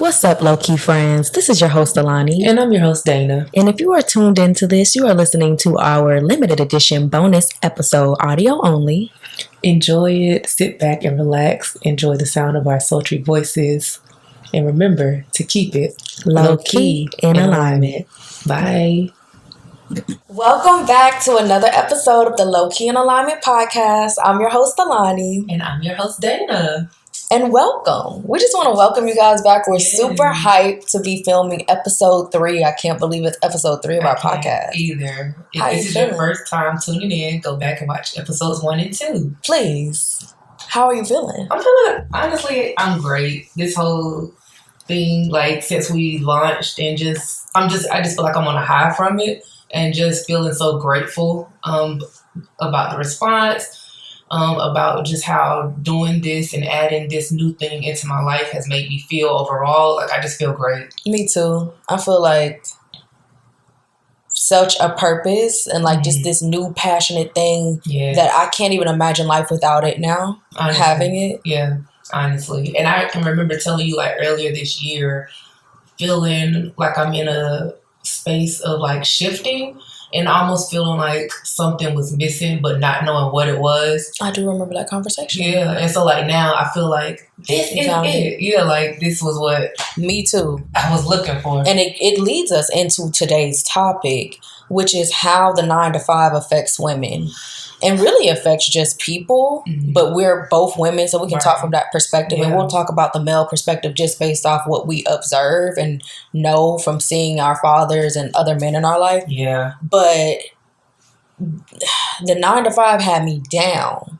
What's up, low-key friends? This is your host, Alani. And I'm your host, Dana. And if you are tuned into this, you are listening to our limited edition bonus episode, audio only. Enjoy it, sit back and relax, enjoy the sound of our sultry voices, and remember to keep it low-key in alignment. Bye. Welcome back to another episode of the Low-Key in Alignment podcast. I'm your host, Alani. And I'm your host, Dana. And welcome. We just want to welcome you guys back. We're super hyped to be filming episode 3. I can't believe it's episode 3 of our podcast. Either. If this is your first time tuning in, go back and watch episodes 1 and 2. Please. How are you feeling? I'm feeling, honestly, I'm great. This whole thing, like, since we launched and I just feel like I'm on a high from it and just feeling so grateful about the response. About just how doing this and adding this new thing into my life has made me feel overall. Like, I just feel great. Me too. I feel like such a purpose and like just this new passionate thing that I can't even imagine life without it now. Honestly, having it. Yeah, honestly. And I can remember telling you like earlier this year, feeling like I'm in a space of like shifting and almost feeling like something was missing, but not knowing what it was. I do remember that conversation. Yeah, and so like now I feel like this is it. Yeah, like this was what me too I was looking for. And it leads us into today's topic, which is how the 9-to-5 affects women. And really affects just people, but we're both women, so we can talk from that perspective. And we'll talk about the male perspective just based off what we observe and know from seeing our fathers and other men in our life. Yeah. But the 9-to-5 had me down.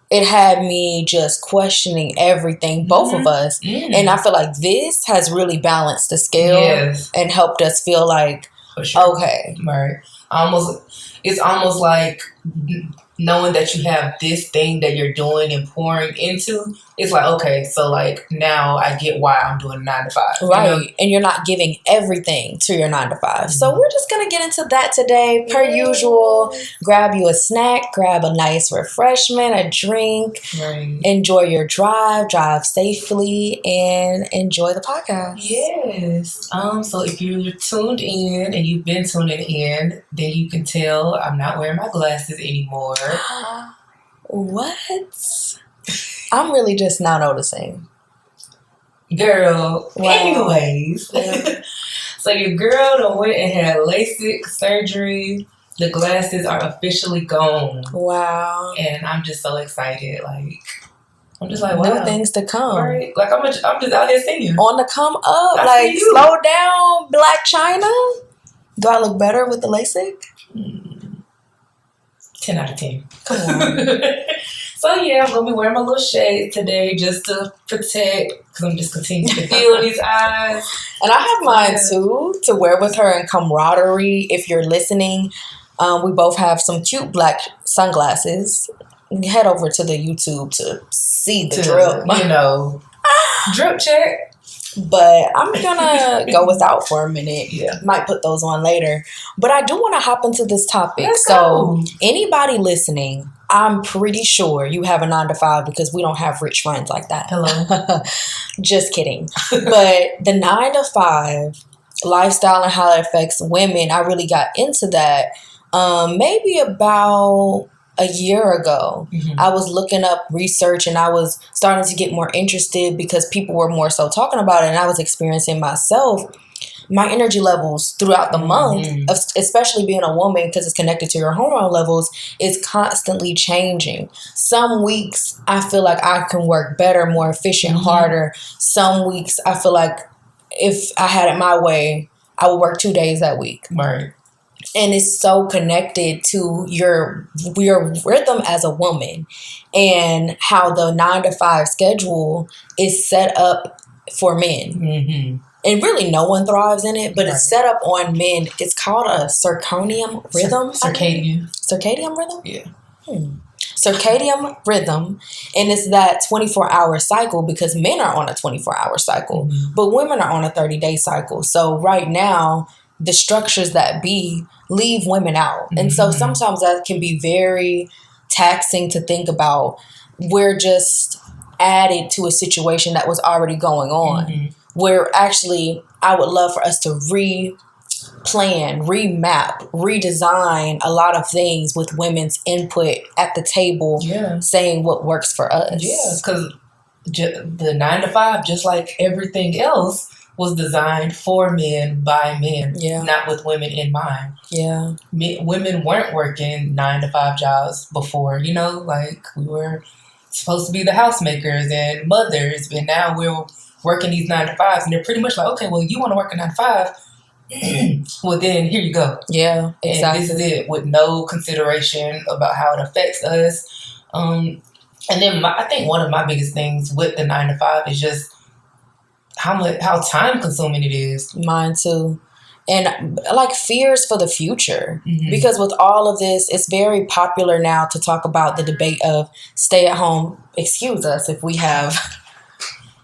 It had me just questioning everything, both of us. And I feel like this has really balanced the scale and helped us feel like, okay. Right. It's almost like knowing that you have this thing that you're doing and pouring into. It's like, okay, so like now I get why I'm doing 9-to-5. Right. You know? And you're not giving everything to your 9-to-5. So we're just going to get into that today. Per usual, grab you a snack, grab a nice refreshment, a drink, enjoy your drive safely, and enjoy the podcast. Yes. So if you're tuned in and you've been tuning in, then you can tell I'm not wearing my glasses anymore. What? I'm really just now noticing. Girl, anyways. So your girl done went and had LASIK surgery. The glasses are officially gone. Wow. And I'm just so excited. Like, I'm just like, wow. New things to come. Right? Like, I'm just out here singing. On the come up. Like, slow down, Black China. Do I look better with the LASIK? 10 out of 10. Come on. So yeah, I'm going to be wearing my little shades today just to protect, because I'm just continuing to feel these eyes. And I have mine too, to wear with her in camaraderie. If you're listening, we both have some cute black sunglasses. Head over to the YouTube to see the drip. You know, drip check. But I'm going to go without for a minute. Yeah. Might put those on later. But I do want to hop into this topic. Let's go. Anybody listening, I'm pretty sure you have a 9-to-5 because we don't have rich friends like that. Hello. Just kidding. But the 9-to-5 lifestyle and how it affects women, I really got into that maybe about a year ago. I was looking up research and I was starting to get more interested because people were more so talking about it, and I was experiencing myself. My energy levels throughout the month, especially being a woman because it's connected to your hormone levels, is constantly changing. Some weeks I feel like I can work better, more efficient, harder. Some weeks I feel like if I had it my way, I would work 2 days that week. Right. And it's so connected to your rhythm as a woman and how the 9-to-5 schedule is set up for men. And really no one thrives in it, but it's set up on men. It's called a circadian rhythm. Circadian rhythm? Yeah. Circadian rhythm. And it's that 24-hour cycle because men are on a 24-hour cycle, but women are on a 30-day cycle. So right now, the structures that leave women out. And so sometimes that can be very taxing to think about. We're just added to a situation that was already going on. where actually I would love for us to plan, remap, redesign a lot of things with women's input at the table, saying what works for us. Yeah, because the 9 to 5, just like everything else, was designed for men by men, not with women in mind. Yeah. Women weren't working 9 to 5 jobs before, you know, like we were supposed to be the housemakers and mothers, but now we're working these 9 to 5s, and they're pretty much like, okay, well, you want to work a 9 to 5, well, then here you go. Yeah, exactly. And this is it, with no consideration about how it affects us. And then I think one of my biggest things with the 9 to 5 is just how time consuming it is. Mine too. And like fears for the future, because with all of this, it's very popular now to talk about the debate of stay at home. Excuse us if we have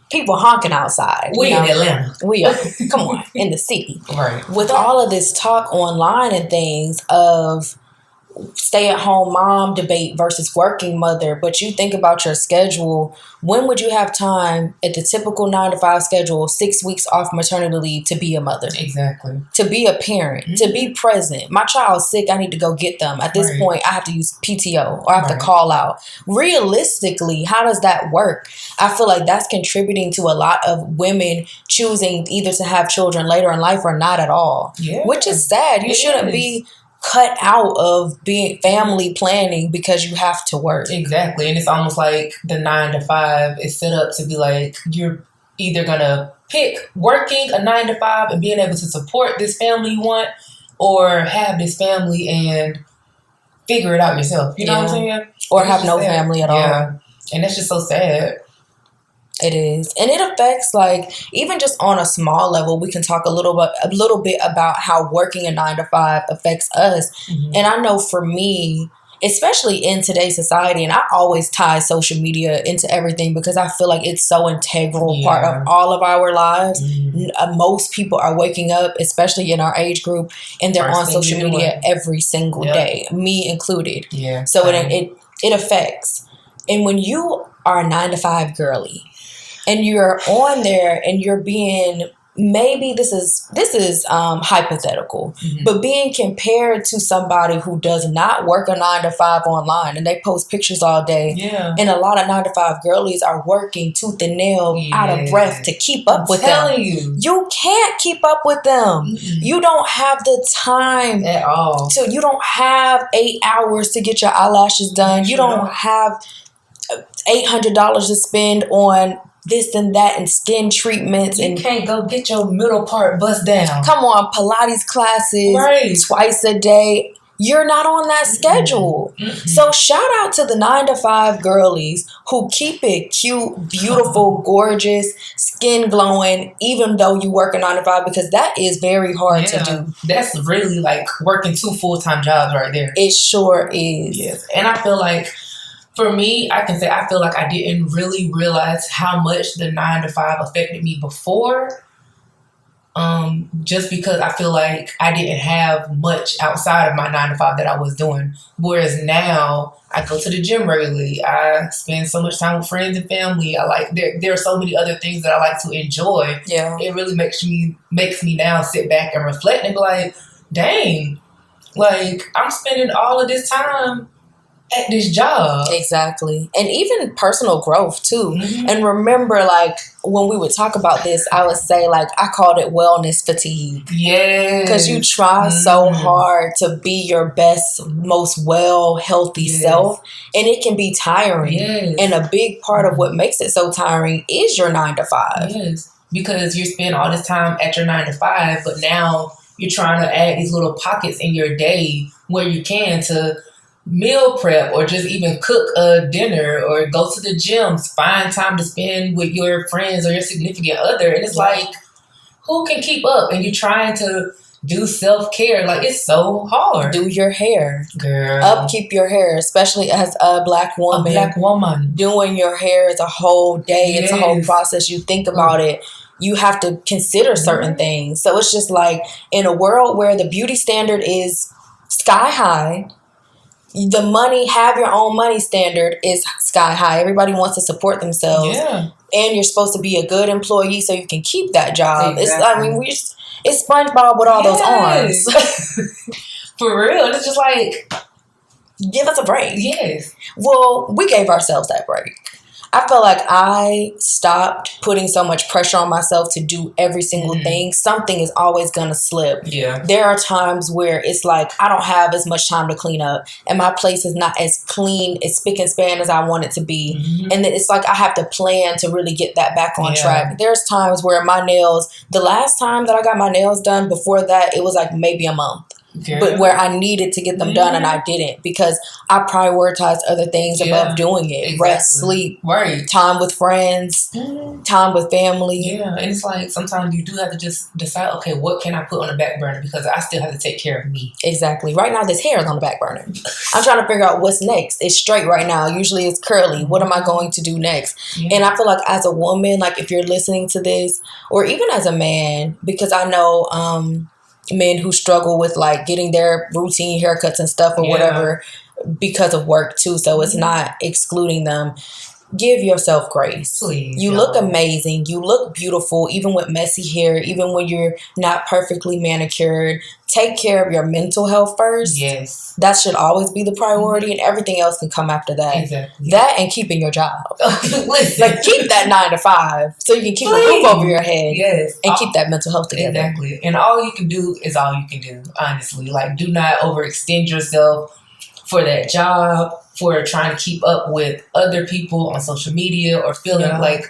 people honking outside. We in Atlanta. We are. Come on, in the city. Right. With all of this talk online and things of stay-at-home mom debate versus working mother, but you think about your schedule. When would you have time at the typical 9 to 5 schedule, 6 weeks off maternity leave, to be a mother? Exactly. To be a parent, to be present. My child's sick, I need to go get them. At this point, I have to use PTO or I have to call out. Realistically, how does that work? I feel like that's contributing to a lot of women choosing either to have children later in life or not at all. Yeah. Which is sad. You shouldn't be cut out of being family planning because you have to work. Exactly. And it's almost like the 9 to 5 is set up to be like, you're either gonna pick working a 9 to 5 and being able to support this family you want, or have this family and figure it out yourself. You know what I'm saying? Or have no family at all. And that's just so sad. It is. And it affects, like, even just on a small level, we can talk a little bit about how working a 9 to 5 affects us. And I know for me, especially in today's society, and I always tie social media into everything because I feel like it's so integral part of all of our lives. Most people are waking up, especially in our age group, and they're on social media every single day, me included. So it affects. And when you are a 9 to 5 girly, and you're on there and you're being, maybe this is hypothetical, but being compared to somebody who does not work a 9 to 5 online, and they post pictures all day. And a lot of 9 to 5 girlies are working tooth and nail, out of breath to keep up with them. You can't keep up with them. You don't have the time at all. So you don't have 8 hours to get your eyelashes done. You don't have $800 to spend on this and that and skin treatments. You can't go get your middle part bust down. Come on, Pilates classes twice a day. You're not on that schedule. So shout out to the 9 to 5 girlies who keep it cute, beautiful, gorgeous, skin glowing, even though you work a 9 to 5, because that is very hard to do. That's really like working 2 full-time jobs right there. It sure is. Yes. And I feel like, for me, I can say I feel like I didn't really realize how much the 9 to 5 affected me before. Just because I feel like I didn't have much outside of my 9 to 5 that I was doing. Whereas now I go to the gym regularly. I spend so much time with friends and family. I like there are so many other things that I like to enjoy. It really makes me now sit back and reflect and be like, dang, like I'm spending all of this time at this job. Exactly. And even personal growth too. And remember, like, when we would talk about this, I would say, like, I called it wellness fatigue. Because you try so hard to be your best, most healthy self, and it can be tiring. And a big part of what makes it so tiring is your 9 to 5. Because you spend all this time at your 9 to 5, but now you're trying to add these little pockets in your day where you can to meal prep or just even cook a dinner or go to the gym, find time to spend with your friends or your significant other. And it's like, who can keep up? And you're trying to do self-care. Like, it's so hard. Do your hair. Girl. Upkeep your hair, especially as a Black woman. A Black woman. Doing your hair is a whole day. It's a whole process. You think about it. You have to consider certain things. So it's just like, in a world where the beauty standard is sky high, The money, have your own money standard is sky high. Everybody wants to support themselves. Yeah. And you're supposed to be a good employee so you can keep that job. Exactly. It's SpongeBob with all those arms. For real. It's just like, give us a break. Yes. Well, we gave ourselves that break. I felt like I stopped putting so much pressure on myself to do every single thing. Something is always going to slip. Yeah. There are times where it's like I don't have as much time to clean up and my place is not as clean, as spick and span as I want it to be. And then it's like I have to plan to really get that back on track. There's times where my nails, the last time that I got my nails done, before that, it was like maybe a month. But where I needed to get them done and I didn't because I prioritized other things above doing it. Exactly. Rest, sleep, time with friends, time with family. Yeah, and it's like sometimes you do have to just decide, okay, what can I put on the back burner because I still have to take care of me. Exactly. Right now, this hair is on the back burner. I'm trying to figure out what's next. It's straight right now. Usually it's curly. What am I going to do next? And I feel like as a woman, like if you're listening to this, or even as a man, because I know men who struggle with like getting their routine haircuts and stuff or whatever because of work too. So it's not excluding them. Give yourself grace. Please, you look amazing. You look beautiful, even with messy hair, even when you're not perfectly manicured. Take care of your mental health first. Yes. That should always be the priority, and everything else can come after that. Exactly. That and keeping your job. Listen. Like, keep that 9 to 5 so you can keep a roof over your head. Yes. And keep that mental health together. Exactly. And all you can do is all you can do, honestly. Like, do not overextend yourself for that job, for trying to keep up with other people on social media or feeling like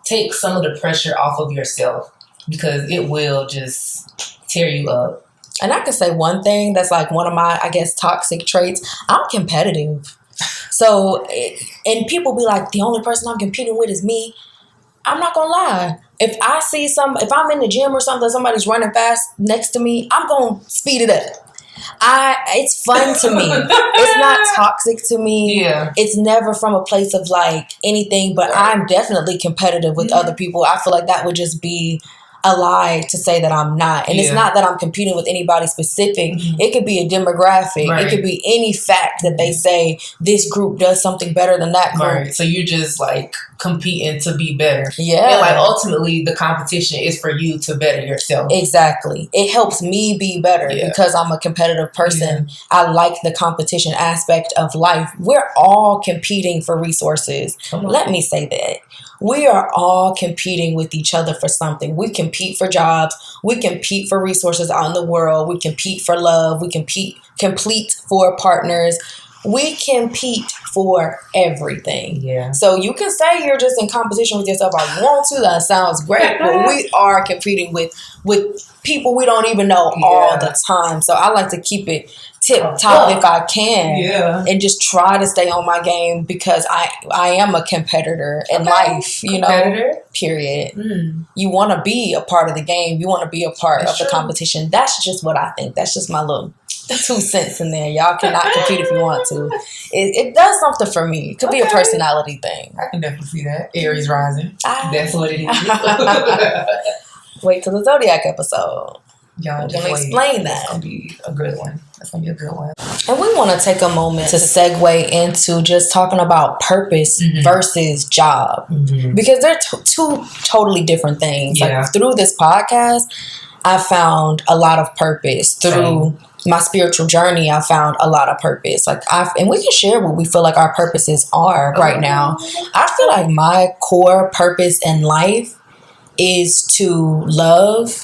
take some of the pressure off of yourself because it will just tear you up. And I can say one thing that's like one of my, I guess, toxic traits. I'm competitive. So, and people be like, the only person I'm competing with is me. I'm not going to lie. If I see if I'm in the gym or something, somebody's running fast next to me, I'm going to speed it up. It's fun to me. It's not toxic to me. Yeah. It's never from a place of like anything, but I'm definitely competitive with other people. I feel like that would just be a lie to say that I'm not. And it's not that I'm competing with anybody specific. It could be a demographic. It could be any fact that they say this group does something better than that group. Right. So you're just like competing to be better. Yeah. And like ultimately the competition is for you to better yourself. Exactly. It helps me be better because I'm a competitive person. I like the competition aspect of life. We're all competing for resources. Let me say that. We are all competing with each other for something. We compete for jobs. We compete for resources out in the world. We compete for love. We complete for partners. We compete for everything. Yeah. So you can say you're just in competition with yourself all you want to. That sounds great. But we are competing with people we don't even know all the time. So I like to keep it tip top if I can, and just try to stay on my game because I am a competitor in life, you know, period. You want to be a part of the game. You want to be a part of the competition. That's just what I think. That's just my little 2 cents in there. Y'all cannot compete if you want to. It does something for me. It could be a personality thing. I can definitely see that. Aries rising. That's what it is. Wait till the Zodiac episode. Y'all I'm going to explain that. That's going to be a good one. That's going to be a good one. And we want to take a moment to segue into just talking about purpose versus job. Because they're two totally different things. Yeah. Like through this podcast, I found a lot of purpose. Through my spiritual journey, I found a lot of purpose. And we can share what we feel like our purposes are right now. I feel like my core purpose in life is to love,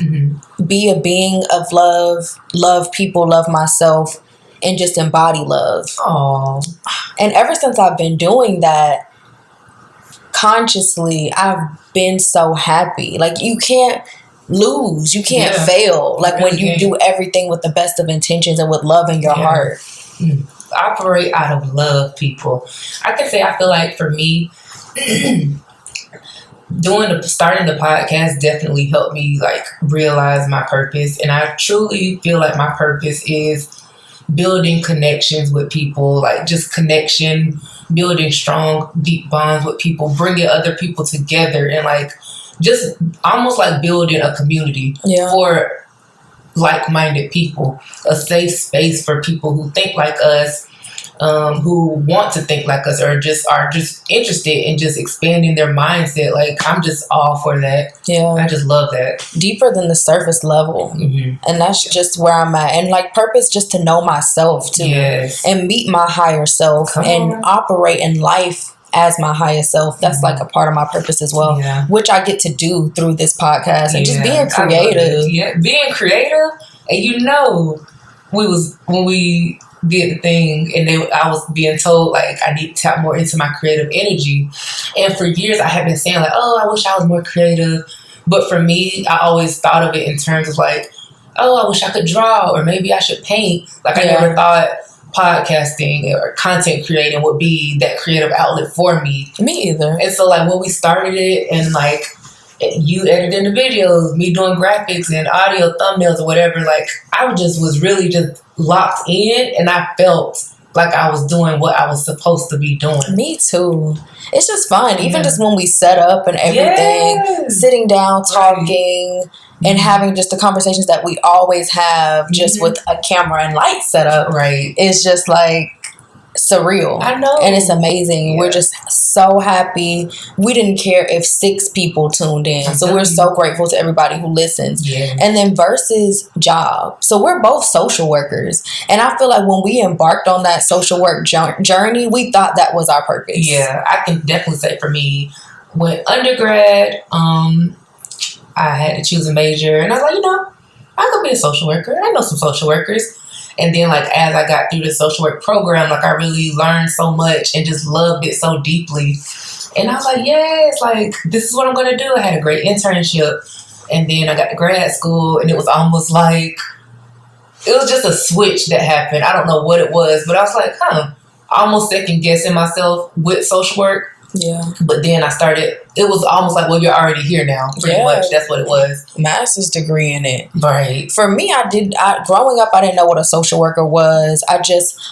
be a being of love people, love myself, and just embody love. Aww. And ever since I've been doing that consciously, I've been so happy. Like you can't lose, you can't fail. Like when you do everything with the best of intentions and with love in your heart. Operate out of love, people. I can say I feel like for me, starting the podcast definitely helped me like realize my purpose, and I truly feel like my purpose is building connections with people, like just connection, building strong, deep bonds with people, bringing other people together, and like just almost like building a community for like-minded people, a safe space for people who think like us, who want to think like us or just are just interested in just expanding their mindset. Like, I'm just all for that. Yeah. I just love that. Deeper than the surface level. Mm-hmm. And that's just where I'm at. And like purpose, just to know myself too. Yes. And meet my higher self. Come and on. operate in life as my highest self. That's like a part of my purpose as well, which I get to do through this podcast and just being creative. Yeah, being creative. And you know, when we did the thing and I was being told like I need to tap more into my creative energy. And for years I had been saying like, oh, I wish I was more creative. But for me, I always thought of it in terms of like, oh, I wish I could draw or maybe I should paint. Like I never thought podcasting or content creating would be that creative outlet for me. Me either. And so like when we started it and like you editing the videos, me doing graphics and audio thumbnails or whatever, like I was really just locked in and I felt like I was doing what I was supposed to be doing. Me too. It's just fun. Even just when we set up and everything, sitting down, talking, and having just the conversations that we always have just with a camera and light set up. Right. It's just like surreal. I know. And it's amazing. We're just so happy. We didn't care if 6 people tuned in. So we're so grateful to everybody who listens. And then versus job. So we're both social workers. And I feel like when we embarked on that social work journey, we thought that was our purpose. Yeah, I can definitely say for me, when undergrad, I had to choose a major. And I was like, you know, I could be a social worker. I know some social workers. And then, like, as I got through the social work program, like, I really learned so much and just loved it so deeply. And I was like, yes, like, this is what I'm going to do. I had a great internship. And then I got to grad school, and it was almost like, it was just a switch that happened. I don't know what it was, but I was like, almost second guessing myself with social work. Yeah. But then I started, it was almost like, well, you're already here now. Pretty much. That's what it was. Master's degree in it. Right. For me, growing up, I didn't know what a social worker was.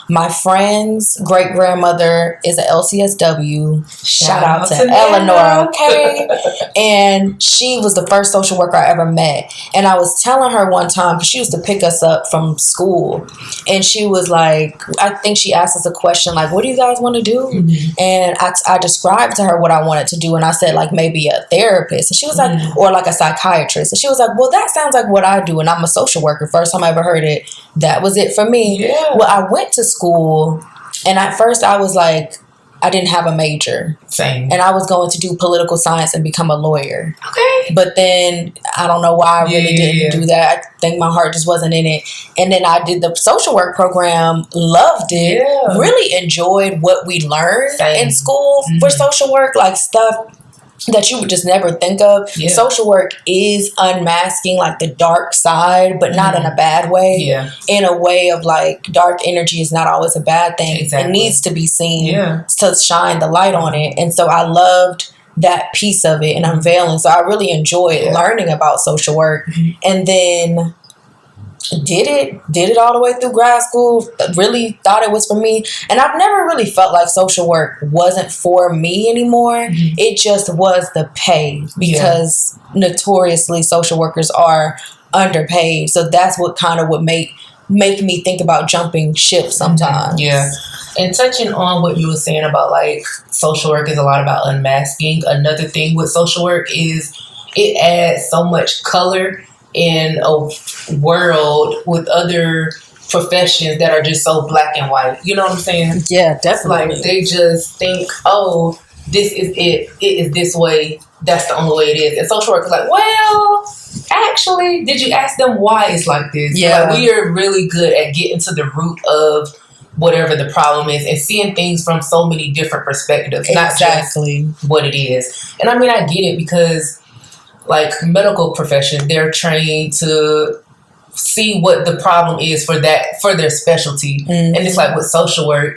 My friend's great grandmother is a LCSW. Shout out to Eleanor, okay? And she was the first social worker I ever met. And I was telling her one time, because she used to pick us up from school. And she was like, I think she asked us a question like, what do you guys want to do? Mm-hmm. And I described to her what I wanted to do. And I said, like, maybe a therapist. And she was like, or like a psychiatrist. And she was like, well, that sounds like what I do. And I'm a social worker. First time I ever heard it, that was it for me. Yeah. Well, I went to school, and at first I was like, I didn't have a major. Same. And I was going to do political science and become a lawyer. Okay. But then I don't know why I really didn't do that. I think my heart just wasn't in it. And then I did the social work program, loved it, really enjoyed what we learned in school for social work, like stuff that you would just never think of. Yeah. Social work is unmasking like the dark side, but not in a bad way. Yeah. In a way of like dark energy is not always a bad thing. Exactly. It needs to be seen to shine the light on it. And so I loved that piece of it and unveiling. So I really enjoyed learning about social work. And then did it all the way through grad school, really thought it was for me. And I've never really felt like social work wasn't for me anymore. It just was the pay, because notoriously social workers are underpaid. So that's what kind of would make me think about jumping ship sometimes. Yeah. And touching on what you were saying about like social work is a lot about unmasking. Another thing with social work is it adds so much color in a world with other professions that are just so black and white. You know what I'm saying? Yeah, definitely. Like they just think, oh, this is it. It is this way. That's the only way it is. And social work is like, well, actually, did you ask them why it's like this? Yeah. Like, we are really good at getting to the root of whatever the problem is and seeing things from so many different perspectives, not just what it is. And I mean, I get it, because like medical profession, they're trained to see what the problem is for their specialty. And it's like with social work,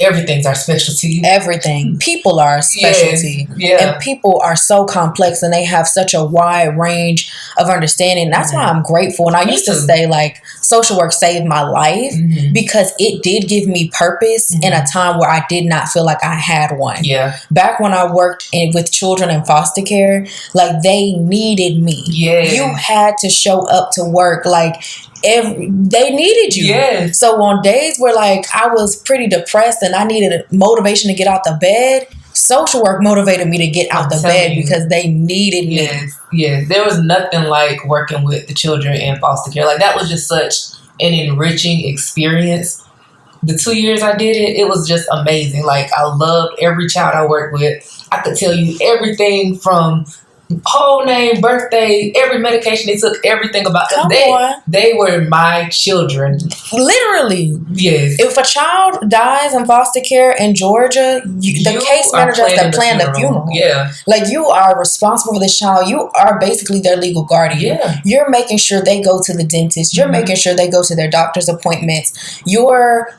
everything's our specialty. Everything. People are a specialty. And people are so complex and they have such a wide range of understanding. That's why I'm grateful. And I used to say like social work saved my life because it did give me purpose in a time where I did not feel like I had one. Yeah. Back when I worked with children in foster care, like they needed me. Yeah. You had to show up to work. Like they needed you. Yes. So on days where like I was pretty depressed and I needed motivation to get out the bed, social work motivated me to get out the bed because they needed me. Yes. There was nothing like working with the children in foster care. Like that was just such an enriching experience. The 2 years I did it, it was just amazing. Like I loved every child I worked with. I could tell you everything from whole name, birthday, every medication they took, everything about them. They were my children. Literally. Yes. If a child dies in foster care in Georgia, the case manager has to plan the funeral. Yeah. Like you are responsible for this child. You are basically their legal guardian. Yeah. You're making sure they go to the dentist. You're making sure they go to their doctor's appointments. You're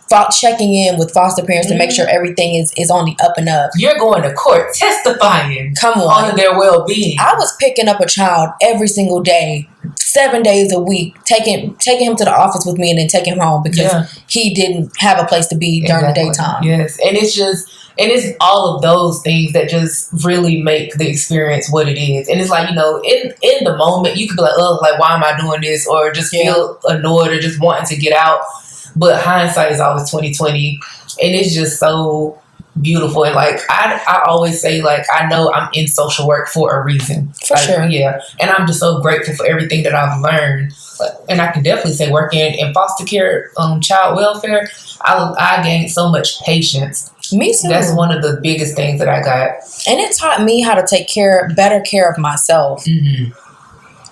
checking in with foster parents to make sure everything is on the up and up. You're going to court testifying. Come on their well-being. I was picking up a child every single day, 7 days a week, taking him to the office with me and then taking him home because he didn't have a place to be during the daytime. Yes, and it's all of those things that just really make the experience what it is. And it's like, in the moment you could be like, oh, like why am I doing this? Or just feel annoyed or just wanting to get out. But hindsight is always 20/20, and it's just so beautiful. And like I always say, like I know I'm in social work for a reason. For sure. Yeah. And I'm just so grateful for everything that I've learned. And I can definitely say working in foster care, child welfare, I gained so much patience. Me too. That's one of the biggest things that I got. And it taught me how to take better care of myself. Mm-hmm.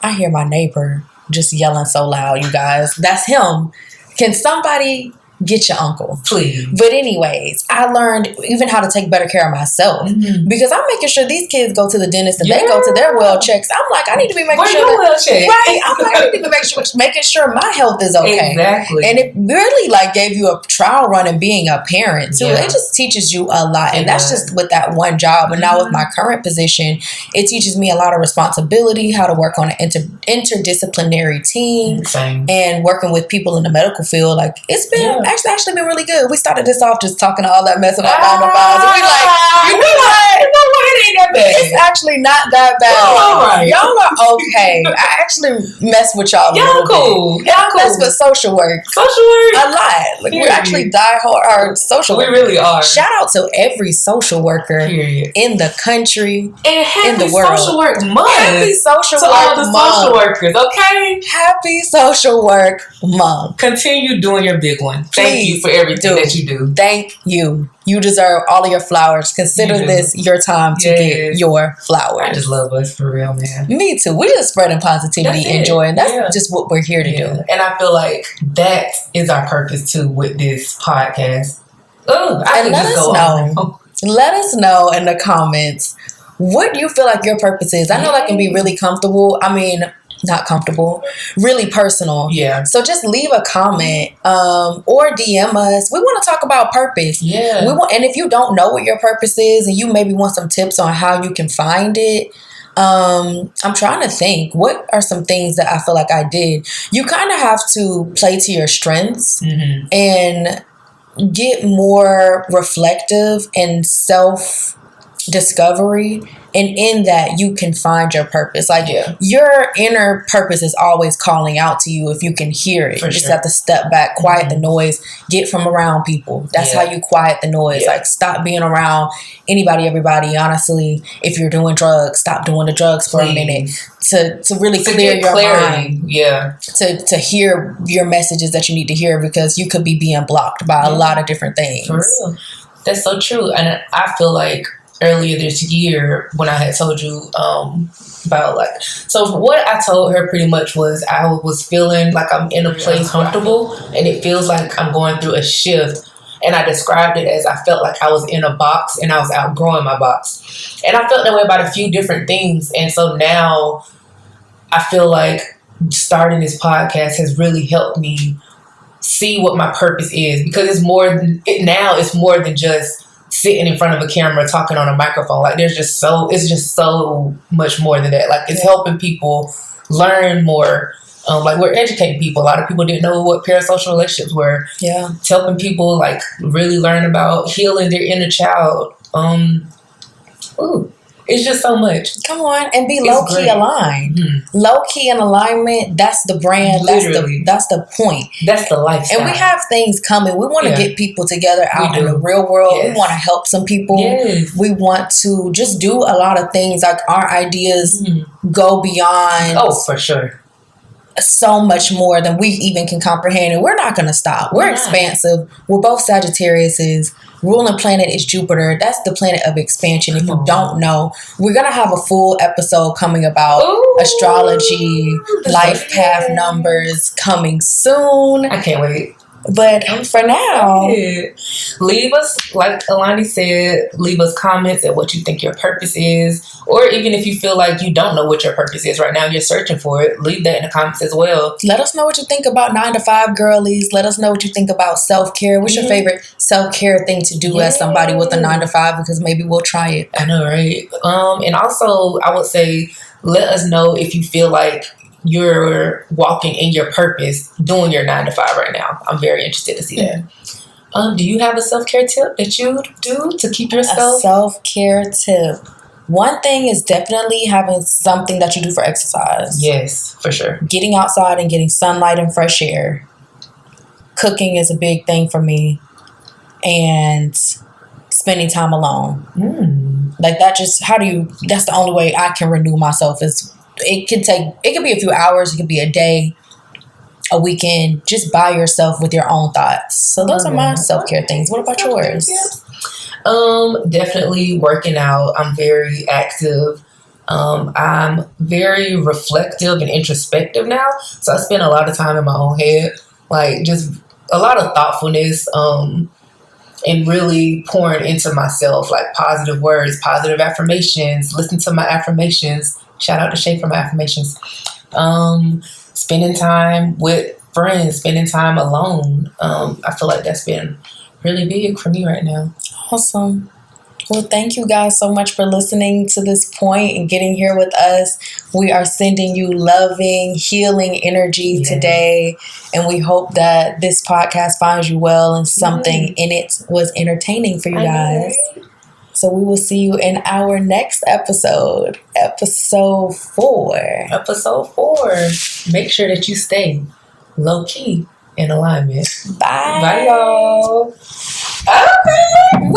I hear my neighbor just yelling so loud, you guys. That's him. Can somebody get your uncle? Please. But anyways, I learned even how to take better care of myself because I'm making sure these kids go to the dentist and they go to their well checks. I'm like, I need to be making sure well check. Right. I'm like, I need to be making sure my health is okay. Exactly. And it really like gave you a trial run in being a parent too. It just teaches you a lot. And that's just with that one job. And now with my current position, it teaches me a lot of responsibility, how to work on an interdisciplinary team and working with people in the medical field. Like it's been actually been really good. We started this off just talking all that mess about 9 to 5s. And we like, you know what? It ain't that bad. It's actually not that bad. All right. Y'all are okay. I actually mess with y'all a little bit. Y'all mess with social work. Social work? A lot. Like, we actually die hard social work. We really are. Shout out to every social worker in the country, and in the world. Social work month. Happy social to work all the month. social workers, okay? Happy social work month. Continue doing your big one. Thank you for everything that you do. Thank you. You deserve all of your flowers. Consider this your time to get your flowers. I just love us for real, man. Me too. We're just spreading positivity and joy. And that's just what we're here to do. And I feel like that is our purpose too with this podcast. Let us know in the comments what you feel like your purpose is. I know that can be really comfortable. I mean, not comfortable, really personal. Yeah. So just leave a comment or DM us. We want to talk about purpose. Yeah. And if you don't know what your purpose is and you maybe want some tips on how you can find it, I'm trying to think, what are some things that I feel like I did? You kind of have to play to your strengths and get more reflective and self-discovery. And in that, you can find your purpose. Like your inner purpose is always calling out to you if you can hear it. You just have to step back, quiet the noise, get from around people. That's how you quiet the noise. Like stop being around anybody, everybody. Honestly, if you're doing drugs, stop doing the drugs for a minute to really clear your mind. Yeah. To hear your messages that you need to hear because you could be being blocked by a lot of different things. For real. That's so true. And I feel like earlier this year when I had told you about so what I told her pretty much was I was feeling like I'm in a place comfortable and it feels like I'm going through a shift, and I described it as I felt like I was in a box and I was outgrowing my box, and I felt that way about a few different things. And so now I feel like starting this podcast has really helped me see what my purpose is, because it's more than just sitting in front of a camera talking on a microphone. Like it's just so much more than that. Like it's helping people learn more. Like we're educating people. A lot of people didn't know what parasocial relationships were. Yeah. It's helping people like really learn about healing their inner child. It's It's just so much. Come on, and be It's low key great. aligned. Mm-hmm. Low key in alignment. That's the brand. Literally. That's the point. That's the lifestyle. And we have things coming. We want to get people together out in the do. real world. Yes. We want to help some people. Yes. We want to just do a lot of things. Like our ideas go beyond. Oh, for sure. So much more than we even can comprehend, and we're not going to stop. We're expansive. We're both Sagittariuses. Ruling planet is Jupiter. That's the planet of expansion. If you don't know, we're going to have a full episode coming about astrology, life path numbers coming soon. I can't wait. But for now, leave us, like Alani said, leave us comments at what you think your purpose is. Or even if you feel like you don't know what your purpose is right now, you're searching for it, leave that in the comments as well. Let us know what you think about 9 to 5 girlies. Let us know what you think about self-care. What's your favorite self-care thing to do as somebody with a 9 to 5? Because maybe we'll try it. I know, right? And also, I would say, let us know if you feel like you're walking in your purpose doing your 9 to 5 right now. I'm very interested to see that. Do you have a self-care tip that you do to keep yourself? A self-care tip. One thing is definitely having something that you do for exercise. Yes, for sure. Getting outside and getting sunlight and fresh air. Cooking is a big thing for me. And spending time alone. Like that just, that's the only way I can renew myself is it could be a few hours, it could be a day, a weekend, just by yourself with your own thoughts. So those are my self-care things. What about yours? Definitely working out. I'm very active. I'm very reflective and introspective now. So I spend a lot of time in my own head, like just a lot of thoughtfulness, and really pouring into myself, like positive words, positive affirmations, listen to my affirmations. Shout out to Shay for my affirmations. Spending time with friends, spending time alone. I feel like that's been really big for me right now. Awesome. Well, thank you guys so much for listening to this point and getting here with us. We are sending you loving, healing energy today. And we hope that this podcast finds you well and something in it was entertaining for you guys. So we will see you in our next episode, episode 4. Episode 4. Make sure that you stay low key in alignment. Bye. Bye, y'all. Okay.